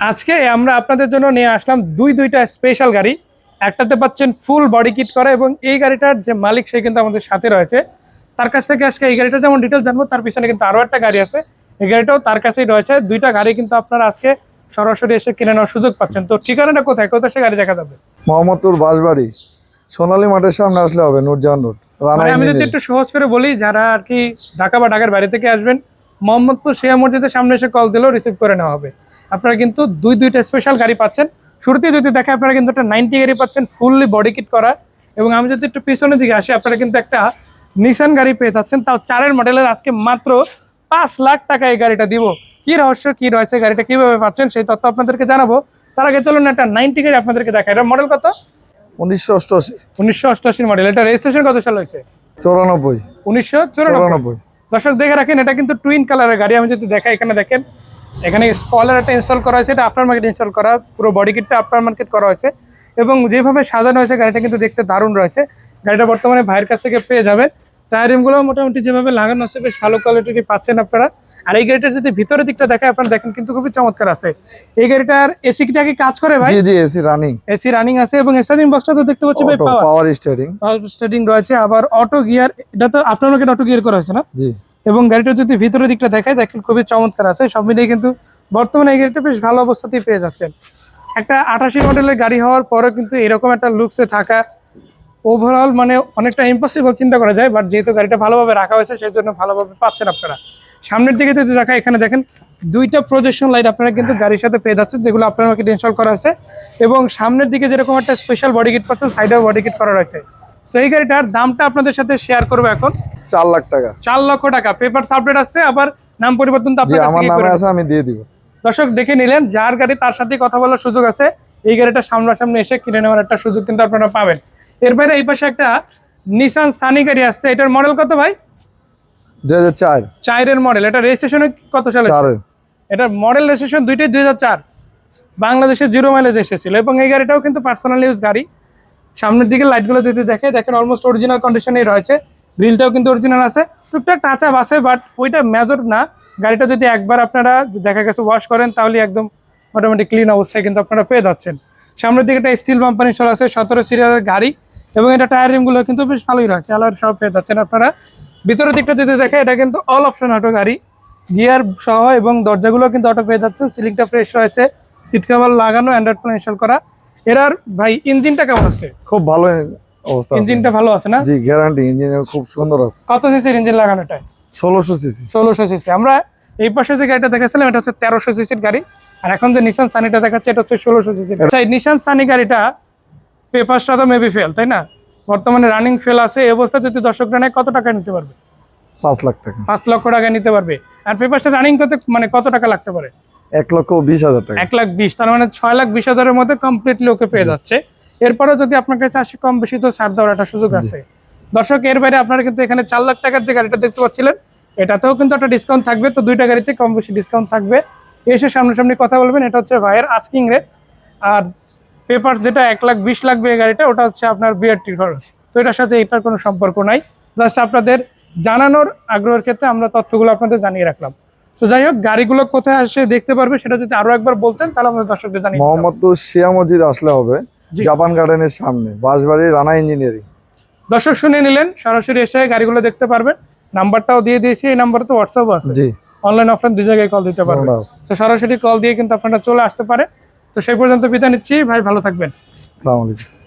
আজকে আমরা আপনাদের জন্য নিয়ে আসলাম দুইটা স্পেশাল গাড়ি। একটাতে পাচ্ছেন ফুল বডি কিট করা, এবং এই গাড়িটার যে মালিক সে কিন্তু আমাদের সাথে রয়েছে। তার কাছ থেকে আজকে এই গাড়িটা যেমন ডিটেলস জানবো, তার পিছনে কিন্তু আরো একটা গাড়ি আছে, এই গাড়িটাও তার কাছেই রয়েছে। দুইটা গাড়ি কিন্তু আপনারা আজকে সরাসরি এসে কিনে নেওয়ার সুযোগ পাচ্ছেন। তো ঠিকানাটা কোথায়, কোথায় সে গাড়ি দেখা যাবে? মোহাম্মদপুর বাঁশবাড়ি সোনালী মাঠের সামনে আসলে হবে, নূরজাহান রোড। মানে আমি যদি একটু সহজ করে বলি, যারা আর কি ঢাকা বা ঢাকার বাইরে থেকে আসবেন, মোহাম্মদপুর শিয়া মসজিদের সামনে এসে কল দিলেও রিসিভ করে নেওয়া হবে। আপনারা কিন্তু দুইটা স্পেশাল গাড়ি পাচ্ছেন। শুরুতেই যদি দেখে, আপনারা কিন্তু একটা 90 গাড়ি পাচ্ছেন ফুললি বডি কিট করা। এবং আমি যদি একটু পিছনের দিকে আসি, আপনারা কিন্তু একটা নিসান গাড়ি পেয়ে যাচ্ছেন, তাও 4 মডেলের। আজকে মাত্র 5 লাখ টাকা এই গাড়িটা দিব। কি রহস্য, কি রয়েছে, গাড়িটা কিভাবে পাচ্ছেন সেই তথ্য আপনাদেরকে জানাবো। তার আগে চলুন একটা 90 গাড়ি আপনাদেরকে দেখাই। এটা মডেল কত? 1988। 1988 মডেল। এটা রেজিস্ট্রেশন কত সাল হয়েছে? 94। 1994। দর্শক দেখে রাখেন, এটা কিন্তু টুইন কালারের গাড়ি। আমি যদি দেখাই, এখানে দেখেন, এখানে স্পয়লার একটা ইনস্টল করা হয়েছে, এটা আফটার মার্কেট ইনস্টল করা, পুরো বডি কিটটা আফটার মার্কেট করা হয়েছে। এবং যেভাবে সাজানো হয়েছে গাড়িটা কিন্তু দেখতে দারুণ রয়েছে। গাড়িটা বর্তমানে ভাইয়ের কাছ থেকে পেয়ে যাবেন। টায়ারিংগুলো মোটামুটি যেভাবে লাগানো আছে বেশ ভালো কোয়ালিটির পাচ্ছেন আপনারা। আর এই গাড়িটার যদি ভিতরের দিকটা দেখায়, আপনারা দেখেন কিন্তু খুবই চমৎকার আছে। এই গাড়িটার এসিটা কি কাজ করে ভাই? জি জি, এসি রানিং। এসি রানিং আছে, এবং স্টার্টিং বক্সটা তো দেখতে পাচ্ছি ভাই পাওয়ার স্টিয়ারিং। পাওয়ার স্টার্টিং রয়েছে, আবার অটো গিয়ার। এটা তো আফটার মার্কেট অটো গিয়ার করা হয়েছে না? জি। এবং গাড়িটা যদি ভিতরের দিকটা দেখায়, দেখেন খুবই চমৎকার আছে। সব মিলিয়ে কিন্তু বর্তমানে এই গাড়িটা বেশ ভালো অবস্থাতেই পেয়ে যাচ্ছেন। একটা 88 মডেলের গাড়ি হওয়ার পরেও কিন্তু এরকম একটা লুকসে থাকা ওভারঅল মানে অনেকটা ইম্পসিবল চিন্তা করা যায়। বাট যেহেতু গাড়িটা ভালোভাবে রাখা হয়েছে, সেই জন্য ভালোভাবে পাচ্ছেন আপনারা। সামনের দিকে যদি দেখা, এখানে দেখেন দুইটা প্রজেকশন লাইট আপনারা কিন্তু গাড়ির সাথে পেয়ে যাচ্ছেন, যেগুলো আপনার মার্কেট ইনস্টল করা আছে। এবং সামনের দিকে যেরকম একটা স্পেশাল বডি কিট পাচ্ছেন, সাইডেও বডি কিট করা রয়েছে। সো এই গাড়িটার দামটা আপনাদের সাথে শেয়ার করবো এখন। 4 লাখ টাকা। 4 লক্ষ টাকা। পেপার আপডেট আছে, আবার নাম পরিবর্তন তো আপনার আমার নামে আছে, আমি দিয়ে দিব। দর্শক দেখে নিলেন, যার গাড়ি তার সাথে কথা বলার সুযোগ আছে। এই গাড়িটা সামনাসামনি এসে কিনে নেওয়ার একটা সুযোগ কিন্তু আপনারা পাবেন। এর বাইরে এই পাশে একটা নিসান সানি গাড়ি আসছে। এটার মডেল কত ভাই? 2004। 4 মডেল। এটা রেজিস্ট্রেশন কত সালে? 4। এটার মডেল রেজিস্ট্রেশন দুইটাই 2004। বাংলাদেশে 0 মাইলেজ এসেছিল। এবং এই গাড়িটাও কিন্তু পার্সোনাল ইউজ গাড়ি। সামনের দিকে লাইটগুলো যদি দেখেন অলমোস্ট অরিজিনাল কন্ডিশনেই রয়েছে। গ্রিলটাও কিন্তু অরিজিনাল আছে, টুকটাক টাচ আপ আছে, বাট ওইটা মেজর না। গাড়িটা যদি একবার আপনারা দেখা গেছে ওয়াশ করেন, তাহলে একদম মোটামুটি ক্লিন অবস্থায় কিন্তু আপনারা পেয়ে যাচ্ছেন। সামনের দিকে একটা স্টিল বাম্পার ইনস্টল আছে, 17 সিরিয়ালের গাড়ি। এবং এটা টায়ার রিমগুলো কিন্তু বেশ ভালোই রয়েছে, আলার সব পেয়ে যাচ্ছেন আপনারা। ভিতরের দিকটা যদি দেখে, এটা কিন্তু অল অপশন অটো গাড়ি, গিয়ার সহ, এবং দরজাগুলো কিন্তু অটো পেয়ে যাচ্ছেন। সিলিংটা ফ্রেশ রয়েছে, সিট কভার লাগানো, অ্যান্ড্রয়েড ফোন ইনস্টল করা। এরার ভাই ইঞ্জিনটা কেমন আছে? খুব ভালো অবস্থা। ইঞ্জিনটা ভালো আছে না? জি, গ্যারান্টি। ইঞ্জিন খুব সুন্দর আছে। কত সিসির ইঞ্জিন লাগানো এটা? 1600 সিসি। 1600 সিসি। আমরা এই পাশে যে গাড়িটা দেখাচ্ছিলাম, এটা হচ্ছে 1300 সিসির গাড়ি। আর এখন যে নিসান সানিটা দেখাচ্ছে, এটা হচ্ছে 1600 সিসির। আচ্ছা, এই নিসান সানি গাড়িটা পেপারসটা তো মেবি ফেল, তাই না? বর্তমানে রানিং ফেল আছে। এই অবস্থা যদি দর্শকরা নেয়, কত টাকা নিতে পারবে? 5 লাখ টাকা। 5 লক্ষ টাকা নিতে পারবে। আর পেপারসটা রানিং করতে মানে কত টাকা লাগতে পারে? 1,20,000 টাকা। 1,20,000। তার মানে 6,20,000-এর মধ্যে কমপ্লিটলি ওকে পেয়ে যাচ্ছে। এরপরে যদি আপনার কাছে আসে কম বেশি, তো ছাড় দেওয়ার একটা সুযোগ আছে। দর্শক এর বাইরে আপনারা কিন্তু এখানে 4 লাখ টাকার যে গাড়িটা দেখতে পাচ্ছিলেন, এটাতেও কিন্তু একটা ডিসকাউন্ট থাকবে। তো দুইটা গাড়িতে কম বেশি ডিসকাউন্ট থাকবে। এসে সামনাসামনি কথা বলবেন। এটা হচ্ছে ভাইয়ের আস্কিং রেট। আর পেপার যেটা 1,20,000 লাগবে এই গাড়িটা, ওটা হচ্ছে আপনার বিআরটির খরচ। তো এটার সাথে এটার কোনো সম্পর্ক নাই। জাস্ট আপনাদের জানানোর আগ্রহের ক্ষেত্রে আমরা তথ্যগুলো আপনাদের জানিয়ে রাখলাম। তো যাই হোক, গাড়িগুলো কোথায় আসে দেখতে পারবে, সেটা যদি আরো একবার বলতেন, তাহলে আমাদের দর্শকদের জানিয়ে দিতাম। মোহাম্মদপুর শিয়া মসজিদ আসলে হবে, জাপান গার্ডেনের সামনে, বাঁশবাড়ি রানা ইঞ্জিনিয়ারিং। দর্শক শুনে নিলেন, সরাসরি এসে গাড়িগুলো দেখতে পারবেন। নাম্বারটাও দিয়ে দিয়েছি, এই নাম্বারে তো হোয়াটসঅ্যাপও আছে। জি, অনলাইন অফলাইন দুই জায়গায় কল দিতে পারবেন। তো সরাসরি কল দিয়ে কিন্তু আপনারা চলে আসতে পারে। তো সেই পর্যন্ত বিদায় নিচ্ছি ভাই, ভালো থাকবেন। আসসালামু আলাইকুম।